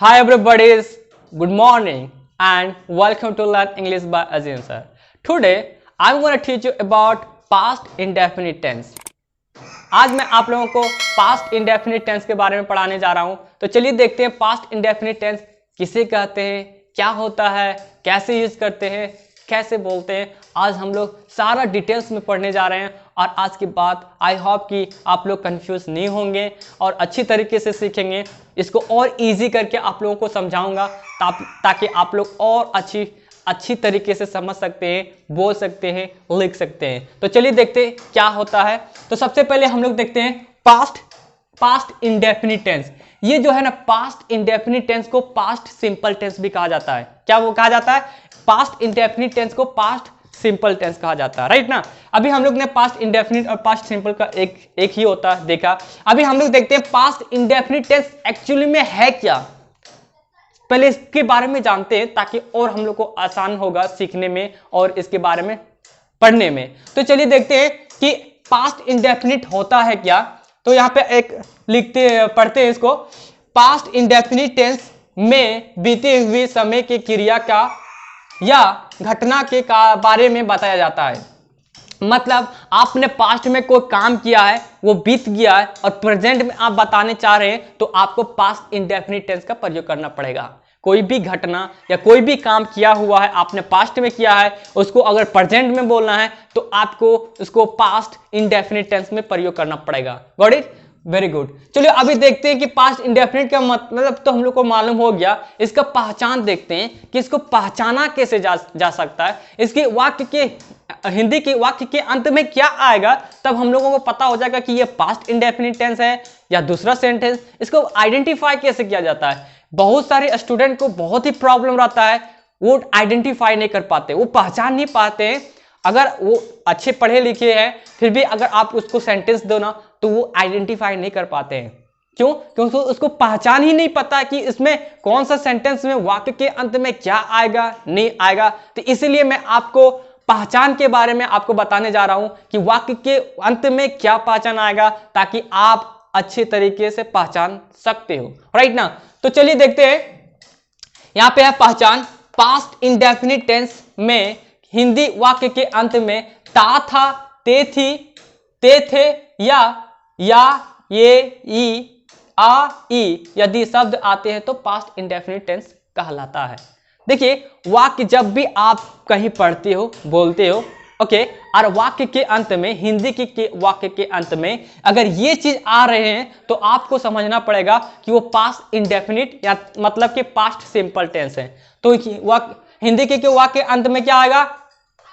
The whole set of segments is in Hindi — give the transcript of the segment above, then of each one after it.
Hi everybody, good morning and welcome to Learn English by Azim sir. Today I'm going to teach you about past indefinite tense. आज मैं आप लोगों को पास्ट इंडेफिनिट टेंस के बारे में पढ़ाने जा रहा हूं। तो चलिए देखते हैं पास्ट इंडेफिनिट टेंस किसे कहते हैं, क्या होता है, कैसे यूज करते हैं, कैसे बोलते हैं। आज हम लोग सारा डिटेल्स में पढ़ने जा रहे हैं और आज की बात आई होप कि आप लोग कंफ्यूज नहीं होंगे और अच्छी तरीके से सीखेंगे। इसको और इजी करके आप लोगों को समझाऊंगा ताकि आप लोग और अच्छी तरीके से समझ सकते हैं, बोल सकते हैं, लिख सकते हैं। तो चलिए देखते हैं क्या होता है। तो सबसे पहले हम लोग देखते हैं पास्ट इंडेफिनिट टेंस। ये जो है ना, पास्ट इंडेफिनिट टेंस को पास्ट सिंपल टेंस भी कहा जाता है। क्या वो कहा जाता है? पास्ट इंडेफिनिट टेंस को पास्ट सिंपल टेंस कहा जाता है, राइट ना। अभी हम लोग ने पास्ट इंडेफिनिट और पास्ट सिंपल का एक ही होता है देखा। अभी हम लोग देखते हैं पास्ट इंडेफिनिट टेंस एक्चुअली में है क्या। पहले इसके बारे में जानते हैं ताकि और हम लोग को आसान होगा सीखने में और इसके बारे में पढ़ने में। तो चलिए देखते हैं कि पास्ट इंडेफिनिट होता है क्या। तो यहाँ पे एक पढ़ते हैं इसको। पास्ट इंडेफिनिट टेंस में बीते हुए समय के क्रिया का या घटना के बारे में बताया जाता है। मतलब आपने पास्ट में कोई काम किया है, वो बीत गया है और प्रेजेंट में आप बताने चाह रहे हैं, तो आपको पास्ट इंडेफिनिट टेंस का प्रयोग करना पड़ेगा। कोई भी घटना या कोई भी काम किया हुआ है, आपने पास्ट में किया है, उसको अगर प्रेजेंट में बोलना है तो आपको उसको पास्ट इंडेफिनिट टेंस में प्रयोग करना पड़ेगा। Got it? Very good. चलिए अभी देखते हैं कि पास्ट इंडेफिनिट का मतलब तो हम लोग को मालूम हो गया। इसका पहचान देखते हैं कि इसको पहचाना कैसे जा सकता है। इसके वाक्य के हिंदी के वाक्य के अंत में क्या आएगा, तब हम लोगों को पता हो जाएगा कि ये पास्ट इंडेफिनिट टेंस है या दूसरा सेंटेंस। इसको आइडेंटिफाई कैसे किया जाता है। बहुत सारे स्टूडेंट को बहुत ही प्रॉब्लम रहता है, वो आइडेंटिफाई नहीं कर पाते, वो पहचान नहीं पाते हैं। अगर वो अच्छे पढ़े लिखे हैं फिर भी अगर आप उसको सेंटेंस दो ना, तो वो आइडेंटिफाई नहीं कर पाते हैं। क्यों? क्योंकि उसको पहचान ही नहीं पता कि इसमें कौन सा सेंटेंस में वाक्य के अंत में क्या आएगा, नहीं आएगा। तो इसीलिए मैं आपको पहचान के बारे में आपको बताने जा रहा हूं कि वाक्य के अंत में क्या पहचान आएगा, ताकि आप अच्छे तरीके से पहचान सकते हो, राइट ना। तो चलिए देखते हैं। यहां पे है पहचान। पास्ट इंडेफिनिट टेंस में हिंदी वाक्य के अंत में ता, था, ते, थी, ते, थे या ये, ई, आ, ई यदि शब्द आते हैं तो पास्ट इंडेफिनिट टेंस कहलाता है। देखिए, वाक्य जब भी आप कहीं पढ़ते हो, बोलते हो, ओके, और वाक्य के अंत में, हिंदी के वाक्य के अंत में अगर ये चीज आ रहे हैं तो आपको समझना पड़ेगा कि वो पास्ट इंडेफिनिट या मतलब कि पास्ट सिंपल टेंस है। तो हिंदी के वाक्य अंत में क्या आएगा?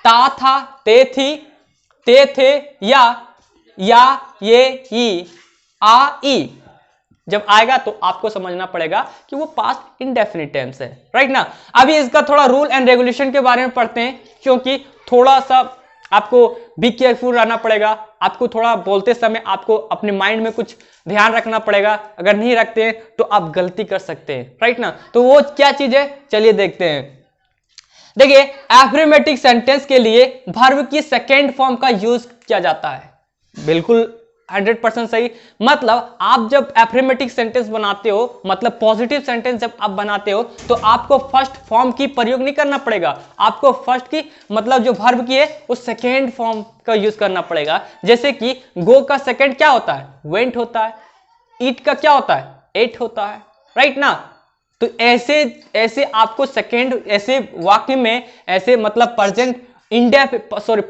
ता, था, ते, थी, ते, थे या ये, ई, आ, ई जब आएगा तो आपको समझना पड़ेगा कि वो पास्ट इंडेफिनिट टेंस है, राइट ना। अभी इसका थोड़ा रूल एंड रेगुलेशन के बारे में पढ़ते हैं, क्योंकि थोड़ा सा आपको बी केयरफुल रहना पड़ेगा। आपको थोड़ा बोलते समय आपको अपने माइंड में कुछ ध्यान रखना पड़ेगा। अगर नहीं रखते हैं तो आप गलती कर सकते हैं, राइट ना। तो वो क्या चीज है, चलिए देखते हैं। देखिए, एफर्मेटिव सेंटेंस के लिए वर्ब की सेकेंड फॉर्म का यूज किया जाता है। बिल्कुल 100% सही। मतलब आप जब एफर्मेटिव सेंटेंस बनाते हो, मतलब पॉजिटिव सेंटेंस जब आप बनाते हो, तो आपको फर्स्ट फॉर्म की प्रयोग नहीं करना पड़ेगा। आपको फर्स्ट की मतलब जो वर्ब की है वो सेकेंड फॉर्म का यूज करना पड़ेगा। जैसे कि गो का सेकेंड क्या होता है? वेंट होता है। ईट का क्या होता है? एट होता है, राइट ना। तो ऐसे आपको सेकेंड, ऐसे वाक्य में, ऐसे मतलब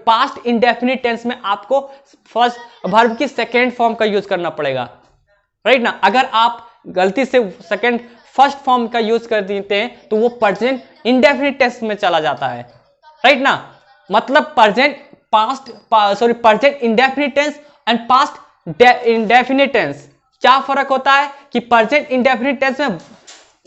पास्ट इंडेफिनिट टेंस में आपको फर्स्ट वर्ब की सेकेंड फॉर्म का यूज करना पड़ेगा, राइट ना। अगर आप गलती से फर्स्ट फॉर्म का यूज कर देते हैं तो वो प्रेजेंट इंडेफिनिट टेंस में चला जाता है, राइट ना। मतलब present indefinite tense and past indefinite tense क्या फर्क होता है कि प्रेजेंट इंडेफिनिट टेंस में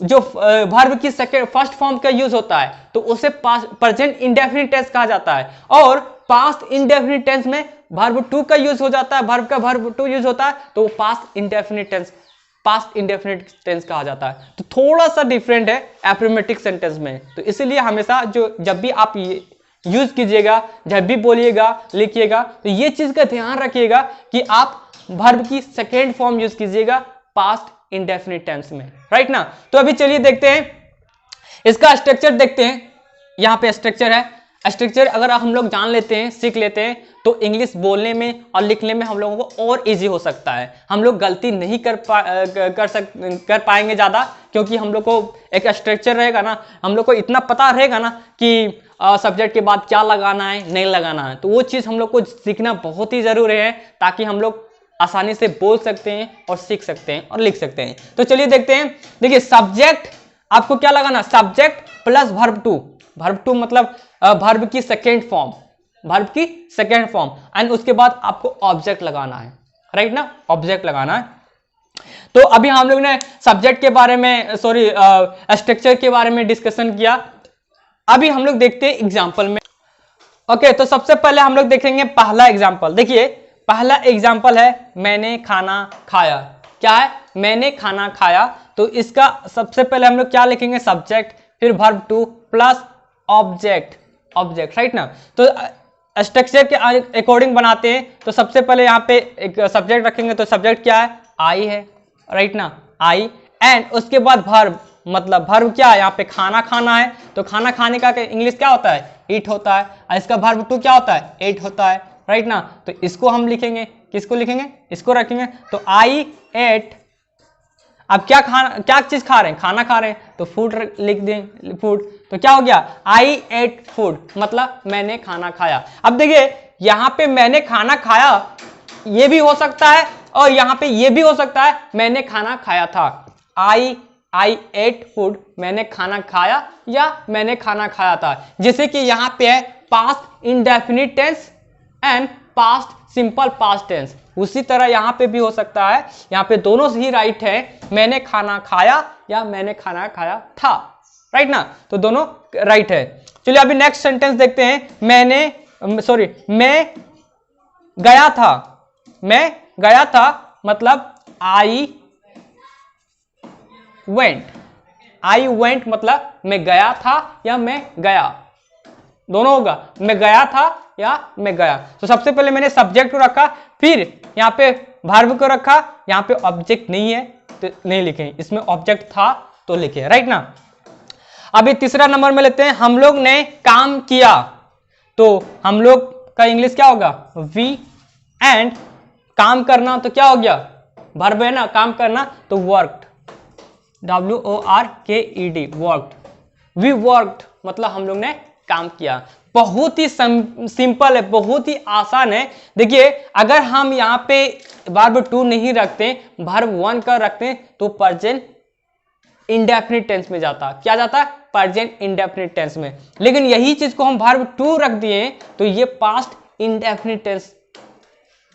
जो वर्ब की फर्स्ट फॉर्म का यूज होता है तो उसे प्रेजेंट इंडेफिनिट टेंस कहा जाता है, और पास्ट इंडेफिनिट टेंस में वर्ब टू का यूज हो जाता है, वर्ब टू यूज होता है, तो पास्ट इंडेफिनिट टेंस कहा जाता है। तो थोड़ा सा डिफरेंट है एफर्मेटिव सेंटेंस में। तो इसीलिए हमेशा जब भी आप यूज कीजिएगा, जब भी बोलिएगा, लिखिएगा, तो ये चीज का ध्यान रखिएगा कि आप वर्ब की सेकेंड फॉर्म यूज कीजिएगा पास्ट इंडेफिनिट टेंस में। राइट ना। तो अभी चलिए देखते हैं इसका स्ट्रक्चर, देखते हैं यहाँ पे स्ट्रक्चर है। स्ट्रक्चर अगर हम लोग जान लेते हैं, सीख लेते हैं, तो इंग्लिश बोलने में और लिखने में हम लोगों को और इजी हो सकता है। हम लोग गलती नहीं कर पाएंगे ज़्यादा, क्योंकि हम लोग को एक स्ट्रक्चर रहेगा ना, हम लोग को इतना पता रहेगा ना कि सब्जेक्ट के बाद क्या लगाना है, नहीं लगाना है। तो वो चीज़ हम लोग को सीखना बहुत ही ज़रूरी है, ताकि हम लोग आसानी से बोल सकते हैं और सीख सकते हैं और लिख सकते हैं। तो चलिए देखते हैं। देखिए सब्जेक्ट आपको क्या लगाना, subject plus verb two. Verb two मतलब वर्ब की सेकेंड फॉर्म, वर्ब की सेकेंड फॉर्म, एंड उसके बाद आपको ऑब्जेक्ट लगाना है, राइट ना, ऑब्जेक्ट लगाना है। तो अभी हम लोग ने सब्जेक्ट के बारे में, सॉरी स्ट्रक्चर के बारे में डिस्कशन किया। अभी हम लोग देखते हैं एग्जाम्पल में। ओके, तो सबसे पहले हम लोग देखेंगे पहला एग्जाम्पल। देखिए पहला एग्जाम्पल है मैंने खाना खाया। क्या है, मैंने खाना खाया। तो इसका सबसे पहले हम लोग क्या लिखेंगे, सब्जेक्ट, फिर verb two plus object, object, right ना। तो स्ट्रक्चर के अकॉर्डिंग बनाते हैं। तो सबसे पहले यहाँ पे एक सब्जेक्ट रखेंगे, तो सब्जेक्ट क्या है, आई है, राइट ना, आई। एंड उसके बाद वर्ब, मतलब वर्ब क्या है, यहाँ पे खाना खाना है। तो खाना खाने का इंग्लिश क्या होता है, ईट होता है। और इसका वर्ब टू क्या होता है, एट होता है, राइट ना। तो इसको हम लिखेंगे, किसको लिखेंगे, इसको रखेंगे। तो आई एट, अब क्या चीज खा रहे हैं, खाना खा रहे हैं, तो फूड लिख दें, फूड। तो क्या हो गया, आई एट फूड, मतलब मैंने खाना खाया। अब देखिए यहाँ पे मैंने खाना खाया ये भी हो सकता है, और यहाँ पे ये भी हो सकता है मैंने खाना खाया था। आई एट फूड, मैंने खाना खाया या मैंने खाना खाया था। जैसे कि यहाँ पे है past indefinite tense and past simple past tense, उसी तरह यहाँ पे भी हो सकता है। यहाँ पे दोनों ही राइट है, मैंने खाना खाया या मैंने खाना खाया था, राइट ना। तो दोनों राइट है। चलिए अभी नेक्स्ट सेंटेंस देखते हैं। मैं गया था, मैं गया था मतलब आई वेंट मतलब मैं गया था या मैं गया, दोनों होगा, मैं गया था या मैं गया। तो सबसे पहले मैंने सब्जेक्ट को रखा, फिर यहाँ पे वर्ब को रखा। यहाँ पे ऑब्जेक्ट नहीं है तो नहीं लिखे, इसमें ऑब्जेक्ट था तो लिखे, राइट ना। अभी तीसरा नंबर में लेते हैं, हम लोग ने काम किया। तो हम लोग का इंग्लिश क्या होगा, वी। एंड काम करना तो क्या हो गया, वर्ब है ना, काम करना, तो worked, WORKED, worked. We worked मतलब हम लोग ने काम किया। बहुत ही सिंपल है, बहुत ही आसान है। देखिए अगर हम यहाँ पे वर्ब टू नहीं रखते, वर्ब वन का रखते, तो प्रेजेंट इंडेफिनिट टेंस में जाता। क्या जाता है, प्रेजेंट इंडेफिनिट टेंस में। लेकिन यही चीज को हम वर्ब टू रख दिए तो ये पास्ट इंडेफिनिट टेंस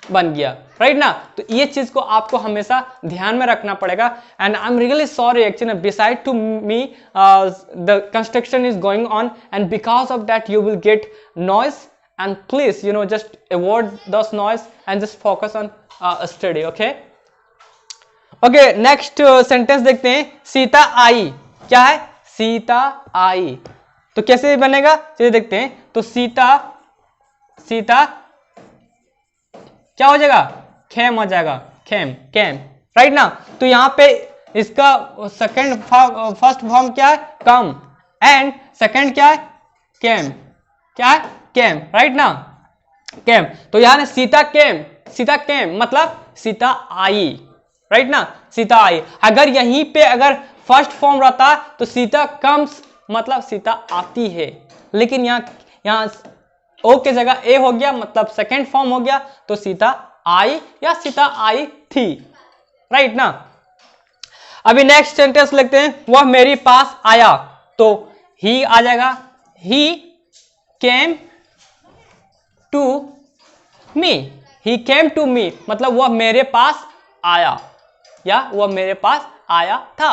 बन गया, राइट ना। तो ये चीज को आपको हमेशा ध्यान में रखना पड़ेगा। And I am really sorry actually, beside to me the construction is going on, and because of that you will get noise, and please just avoid this noise and just focus on study, okay. Okay, next sentence देखते हैं, सीता आई। क्या है, सीता आई। तो कैसे बनेगा, चलिए देखते हैं। तो सीता क्या हो जाएगा, खेम हो जाएगा, खेम, कैम, राइट ना। तो यहाँ पे इसका फर्स्ट फॉर्म क्या है, कम, एंड सेकंड क्या है, कैम। क्या है, कैम, राइट ना, कैम। तो यहाँ सीता कैम मतलब सीता आई, राइट ना, सीता आई। अगर यहीं पे अगर फर्स्ट फॉर्म रहता तो सीता कम्स मतलब सीता आती है। लेकिन यहाँ ओ के जगह ए हो गया, मतलब सेकेंड फॉर्म हो गया, तो सीता आई या सीता आई थी, राइट ना। अभी नेक्स्ट सेंटेंस लिखते हैं, वह मेरे पास आया। तो ही आ जाएगा, ही came to me, he came to मी मतलब वह मेरे पास आया या वह मेरे पास आया था।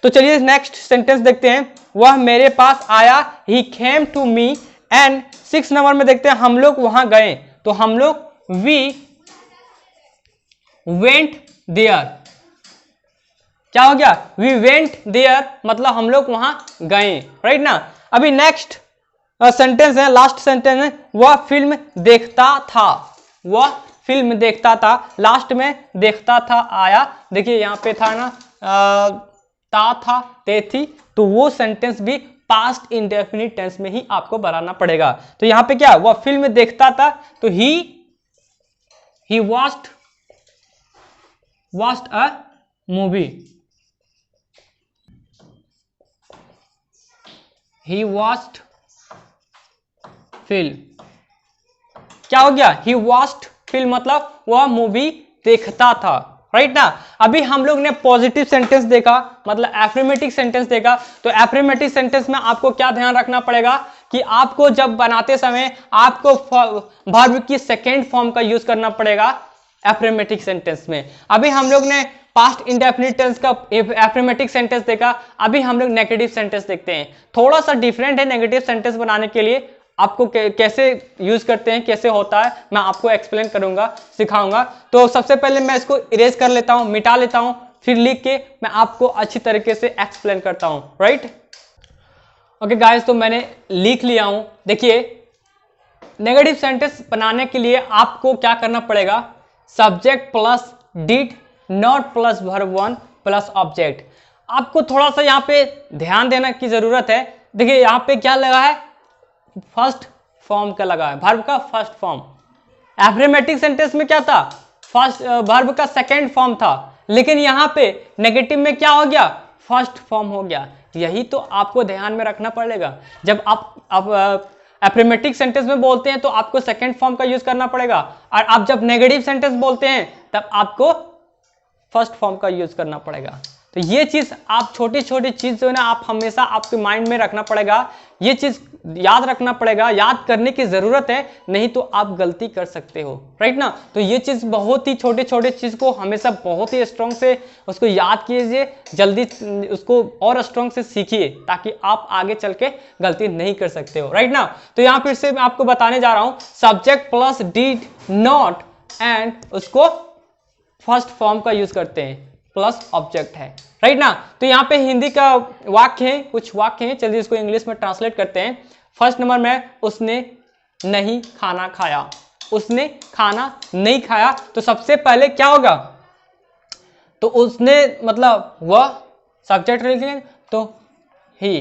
तो चलिए नेक्स्ट सेंटेंस देखते हैं, वह मेरे पास आया, he came to me. And 6 number में देखते हैं, हम लोग वहां गए। तो हम लोग वी वेंट देयर। क्या हो गया, वी वेंट देयर मतलब हम लोग वहां गए, राइट ना। अभी नेक्स्ट सेंटेंस है, लास्ट सेंटेंस है, वह फिल्म देखता था। वह फिल्म देखता था, लास्ट में देखता था आया। देखिए यहाँ पे था ना था, ते थी, तो वो सेंटेंस भी पास्ट इंडेफिनिट टेंस में ही आपको बनाना पड़ेगा। तो यहां पे क्या, वह फिल्म देखता था, तो he watched a movie, he watched film. क्या हो गया, ही वॉच्ड फिल्म मतलब वह मूवी देखता था, राइट ना। अभी हम लोग ने पॉजिटिव सेंटेंस देखा, मतलब एफर्मेटिव सेंटेंस देखा। तो एफर्मेटिव सेंटेंस में आपको क्या ध्यान रखना पड़ेगा कि आपको जब बनाते समय आपको वर्ब की सेकेंड फॉर्म का यूज करना पड़ेगा एफर्मेटिव सेंटेंस में। अभी हम लोग ने पास्ट इंडेफिनिट टेंस का एफर्मेटिव सेंटेंस देखा, अभी हम लोग नेगेटिव सेंटेंस देखते हैं। थोड़ा सा डिफरेंट है नेगेटिव सेंटेंस बनाने के लिए, आपको कैसे यूज करते हैं, कैसे होता है, मैं आपको एक्सप्लेन करूंगा, सिखाऊंगा। तो सबसे पहले मैं इसको इरेज कर लेता हूं, मिटा लेता हूं, फिर लिख के मैं आपको अच्छी तरीके से एक्सप्लेन करता हूं, राइट। ओके गाइस, तो मैंने लिख लिया हूं। देखिए, नेगेटिव सेंटेंस बनाने के लिए आपको क्या करना पड़ेगा, subject plus did not plus verb one plus object. आपको थोड़ा सा यहाँ पे ध्यान देने की जरूरत है। देखिए यहाँ पे क्या लगा है, फर्स्ट फॉर्म का लगा है, वर्ब का फर्स्ट फॉर्म। एफर्मेटिव सेंटेंस में क्या था, फर्स्ट वर्ब का सेकंड फॉर्म था, लेकिन यहाँ पे नेगेटिव में क्या हो गया, फर्स्ट फॉर्म हो गया। यही तो आपको ध्यान में रखना पड़ेगा। जब आप एफर्मेटिव सेंटेंस में बोलते हैं तो आपको सेकंड फॉर्म का यूज करना पड़ेगा, और आप जब नेगेटिव सेंटेंस बोलते हैं तब आपको फर्स्ट फॉर्म का यूज करना पड़ेगा। तो ये चीज आप छोटी छोटी चीज जो है ना, आप हमेशा आपके माइंड में रखना पड़ेगा, ये चीज याद रखना पड़ेगा, याद करने की जरूरत है, नहीं तो आप गलती कर सकते हो, राइट ना। तो ये चीज बहुत ही छोटे छोटे चीज को हमेशा बहुत ही स्ट्रांग से उसको याद कीजिए, जल्दी उसको और स्ट्रांग से सीखिए, ताकि आप आगे चल के गलती नहीं कर सकते हो, राइट ना। तो यहाँ फिर से मैं आपको बताने जा रहा हूं, subject plus did not and उसको फर्स्ट फॉर्म का यूज करते हैं, प्लस ऑब्जेक्ट है, राइट ना। तो यहाँ पे हिंदी का वाक्य है, कुछ वाक्य हैं, चलिए इसको इंग्लिश में ट्रांसलेट करते हैं। फर्स्ट नंबर में, उसने नहीं खाना खाया, उसने खाना नहीं खाया, तो सबसे पहले क्या होगा, तो उसने मतलब वह, सब्जेक्ट लिखेंगे तो ही,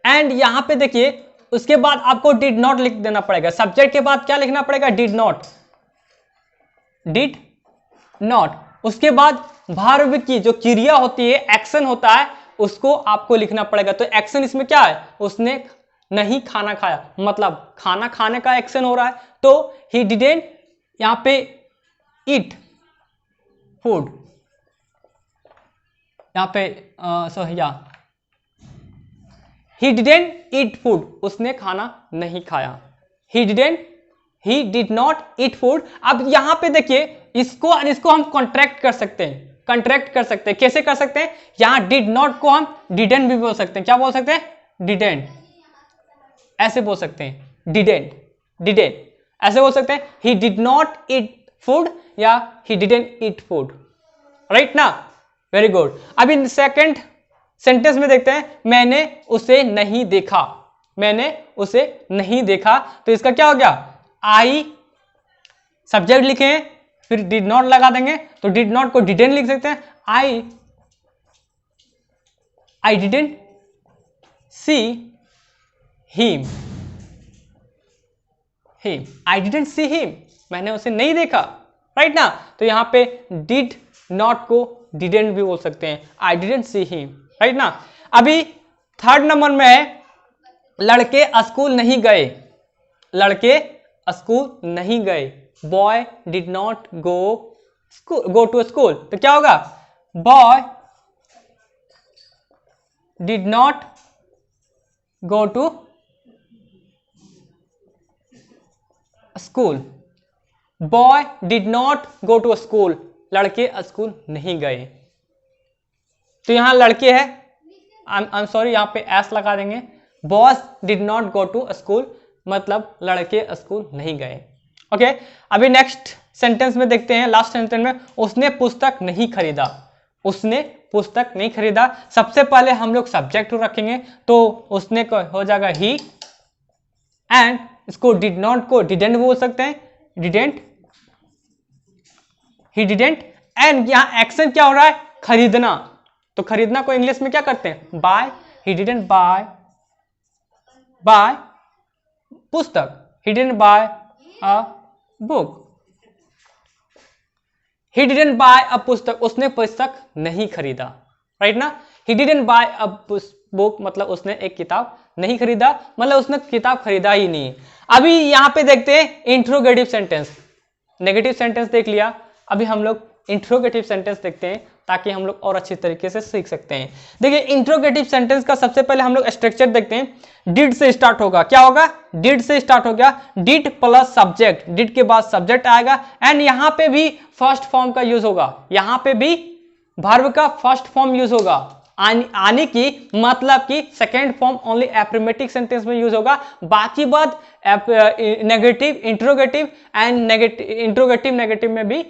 एंड यहां पे देखिए उसके बाद आपको डिड नॉट लिख देना पड़ेगा। सब्जेक्ट के बाद क्या लिखना पड़ेगा, डिड नॉट, डिड नॉट। उसके बाद वर्ब की जो क्रिया होती है, एक्शन होता है, उसको आपको लिखना पड़ेगा। तो एक्शन इसमें क्या है, उसने नहीं खाना खाया, मतलब खाना खाने का एक्शन हो रहा है, तो ही डिडंट यहां पे ईट फूड, यहां पे ही डिडंट ईट फूड, उसने खाना नहीं खाया, ही डिड नॉट ईट फूड। अब यहां पे देखिए इसको हम कॉन्ट्रैक्ट कर सकते हैं, कैसे कर सकते हैं, यहां डिड नॉट को हम डिडेंट भी बोल सकते हैं। क्या बोल सकते हैं, डिडेंट, ऐसे बोल सकते हैं, डिडेंट ऐसे बोल सकते हैं, he did not eat food या he didn't eat food, right ना, वेरी गुड। अब इन सेकंड सेंटेंस में देखते हैं, मैंने उसे नहीं देखा, मैंने उसे नहीं देखा, तो इसका क्या हो गया, आई सब्जेक्ट लिखे हैं, फिर डिड नॉट लगा देंगे, तो डिड नॉट को डिडेंट लिख सकते हैं, I didn't see him, I didn't see him, मैंने उसे नहीं देखा, राइट ना। तो यहां पे डिड नॉट को डिडेंट भी बोल सकते हैं, I didn't see him, right ना। अभी थर्ड नंबर में है, लड़के स्कूल नहीं गए, लड़के स्कूल नहीं गए, boy did not go to school, तो क्या होगा, boy did not go to school, boy did not go to school, लड़के स्कूल नहीं गए। तो यहां लड़के है, आई एम सॉरी, यहां पे एस लगा देंगे, boys did not go to school, मतलब लड़के स्कूल नहीं गए। ओके, अभी नेक्स्ट सेंटेंस में देखते हैं, लास्ट सेंटेंस में, उसने पुस्तक नहीं खरीदा, उसने पुस्तक नहीं खरीदा। सबसे पहले हम लोग सब्जेक्ट रखेंगे, तो उसने को हो जाएगा ही, एंड इसको डिड नॉट को डिडेंट बोल सकते हैं, डिडेंट, ही डिडेंट, एंड यहां एक्शन क्या हो रहा है, खरीदना, तो खरीदना को इंग्लिश में क्या करते हैं? बाय। ही डिडंट बाय पुस्तक, he didn't buy a book. He didn't buy a पुस्तक, उसने पुस्तक नहीं खरीदा, राइट ना। He didn't buy a book मतलब उसने एक किताब नहीं खरीदा, मतलब उसने किताब खरीदा ही नहीं। अभी यहां पे देखते हैं इंट्रोगेटिव सेंटेंस। नेगेटिव सेंटेंस देख लिया, अभी हम लोग इंट्रोगेटिव सेंटेंस देखते हैं ताकि हम लोग और अच्छी तरीके से सीख सकते हैं। देखिए इंट्रोगेटिव सेंटेंस का सबसे पहले हम लोग स्ट्रक्चर देखते हैं। डिड से स्टार्ट होगा, क्या होगा? डिड से स्टार्ट हो गया, डिड प्लस सब्जेक्ट, डिड के बाद सब्जेक्ट आएगा एंड यहां पे भी फर्स्ट फॉर्म का यूज होगा, यहां पे भी वर्ब का फर्स्ट फॉर्म यूज होगा। आने की मतलब कि second form only affirmative sentence में यूज होगा, बाकी बात negative, interrogative and interrogative negative में भी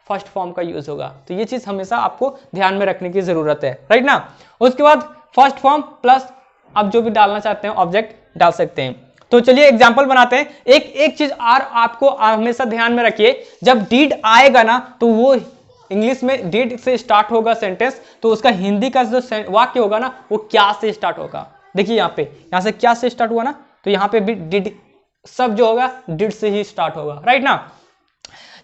फर्स्ट फॉर्म का यूज होगा। तो ये चीज हमेशा आपको ध्यान में रखने की जरूरत है, राइट ना। उसके बाद फर्स्ट फॉर्म प्लस आप जो भी डालना चाहते हैं ऑब्जेक्ट डाल सकते हैं। तो चलिए एग्जांपल बनाते हैं। एक चीज और आपको हमेशा ध्यान में रखिए, जब डीड आएगा ना तो वो इंग्लिश में डीड से स्टार्ट होगा सेंटेंस, तो उसका हिंदी का जो वाक्य होगा ना वो क्या से स्टार्ट होगा। देखिए यहाँ से क्या से स्टार्ट हुआ ना, तो यहाँ पे भी डिड सब जो होगा डिड से ही स्टार्ट होगा, राइट ना।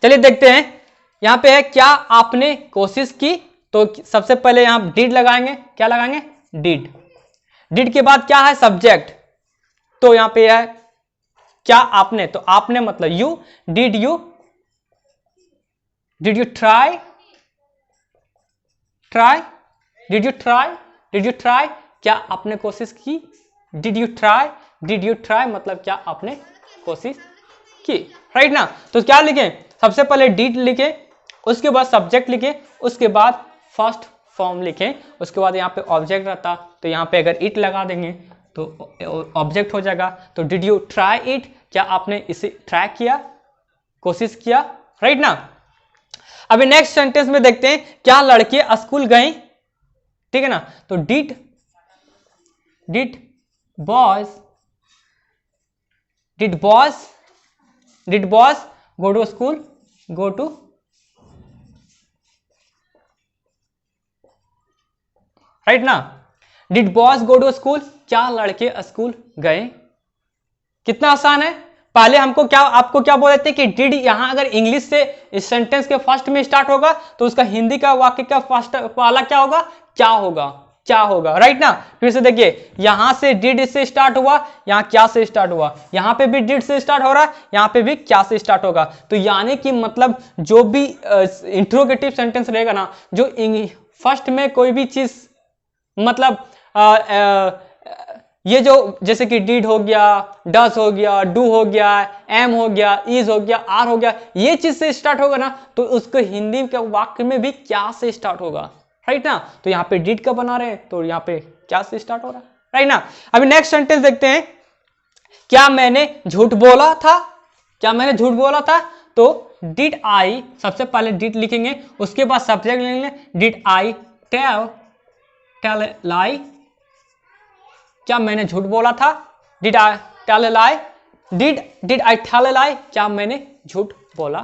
चलिए देखते हैं, यहाँ पे है क्या आपने कोशिश की, तो सबसे पहले यहाँ डिड लगाएंगे, क्या लगाएंगे? डिड। डिड के बाद क्या है? सब्जेक्ट, तो यहाँ पे है क्या आपने, तो आपने मतलब you, did you try, did you try, क्या आपने कोशिश की? डिड यू ट्राई मतलब क्या आपने कोशिश की, राइट ना। तो क्या लिखें? सबसे पहले डिड लिखें, उसके बाद सब्जेक्ट लिखें, उसके बाद फर्स्ट फॉर्म लिखें, उसके बाद यहाँ पे ऑब्जेक्ट रहता, तो यहाँ पे अगर इट लगा देंगे तो ऑब्जेक्ट हो जाएगा। तो डिड यू ट्राई इट, क्या आपने इसे ट्राई किया, कोशिश किया, राइट ना। अभी नेक्स्ट सेंटेंस में देखते हैं, क्या लड़के स्कूल गए, ठीक है ना। तो did boys go to school, go to, right ना। Did boys go to school, क्या लड़के स्कूल गए। कितना आसान है। पहले आपको क्या बोल देते हैं कि डिड यहां अगर इंग्लिश से इस सेंटेंस के फर्स्ट में स्टार्ट होगा तो उसका हिंदी का वाक्य का फर्स्ट वाला क्या होगा? क्या होगा, राइट ना। फिर से देखिए, यहां से डिड से स्टार्ट हुआ, यहां क्या से स्टार्ट हुआ, यहां पे भी डिड से स्टार्ट हो रहा है, यहां पे भी क्या से स्टार्ट होगा। तो यानी कि मतलब जो भी इंट्रोगेटिव सेंटेंस रहेगा ना, जो फर्स्ट में कोई भी चीज मतलब ये जो जैसे कि डिड हो गया, डस हो गया, डू हो गया, एम हो गया, इज हो गया, आर हो गया, ये चीज से स्टार्ट होगा ना तो उसको हिंदी के वाक्य में भी क्या से स्टार्ट होगा, राइट ना। तो यहाँ पे डिड का बना रहे हैं तो यहाँ पे क्या से स्टार्ट हो रहा है, राइट ना। अभी नेक्स्ट सेंटेंस देखते हैं, क्या मैंने झूठ बोला था, तो डिड आई, सबसे पहले डिड लिखेंगे, उसके बाद सब्जेक्ट लिखेंगे, डिड आई टेल लाई, क्या मैंने झूठ बोला था, did I tell a lie, did I tell a lie, क्या मैंने झूठ बोला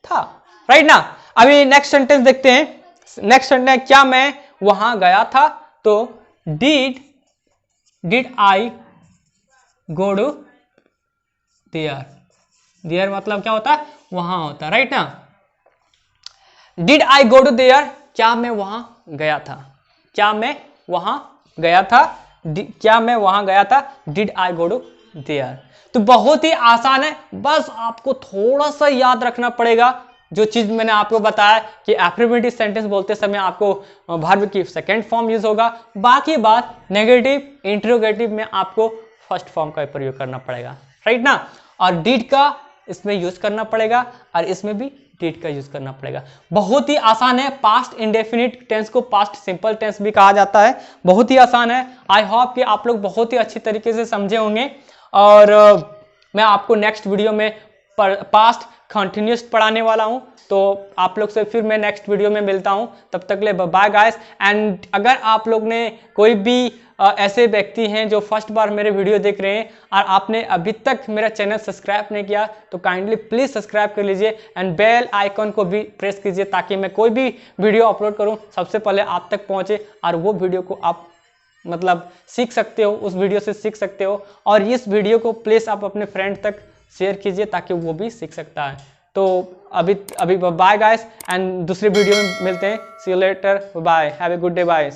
था, राइट ना। अभी नेक्स्ट सेंटेंस देखते हैं। नेक्स्ट सेंटेंस, क्या मैं वहां गया था, तो did I go to there मतलब क्या होता है? वहां होता है, राइट ना। Did I go to there, क्या मैं वहां गया था, did I go to there. तो बहुत ही आसान है, बस आपको थोड़ा सा याद रखना पड़ेगा जो चीज मैंने आपको बताया कि एफर्मेटिव सेंटेंस बोलते समय आपको वर्ब की सेकंड फॉर्म यूज होगा, बाकी बात नेगेटिव इंट्रोगेटिव में आपको फर्स्ट फॉर्म का प्रयोग करना पड़ेगा, राइट ना। और डिड का इसमें यूज करना पड़ेगा और इसमें भी डिड का यूज करना पड़ेगा। बहुत ही आसान है। पास्ट इंडेफिनिट टेंस को पास्ट सिंपल टेंस भी कहा जाता है, बहुत ही आसान है। आई होप कि आप लोग बहुत ही अच्छी तरीके से समझे होंगे और मैं आपको नेक्स्ट वीडियो में पास्ट कंटिन्यूस पढ़ाने वाला हूँ। तो आप लोग से फिर मैं नेक्स्ट वीडियो में मिलता हूँ, तब तक ले बाय गाइस। एंड अगर आप लोग ने कोई भी ऐसे व्यक्ति हैं जो फर्स्ट बार मेरे वीडियो देख रहे हैं और आपने अभी तक मेरा चैनल सब्सक्राइब नहीं किया तो काइंडली प्लीज़ सब्सक्राइब कर लीजिए एंड बेल आइकन को भी प्रेस कीजिए ताकि मैं कोई भी वीडियो अपलोड करूं सबसे पहले आप तक पहुंचे और वो वीडियो को आप मतलब सीख सकते हो, उस वीडियो से सीख सकते हो। और इस वीडियो को प्लीज़ आप अपने फ्रेंड तक शेयर कीजिए ताकि वो भी सीख सकता है। तो अभी बाय गाइस एंड दूसरे वीडियो में मिलते हैं। See you later, bye, have a good day, bye.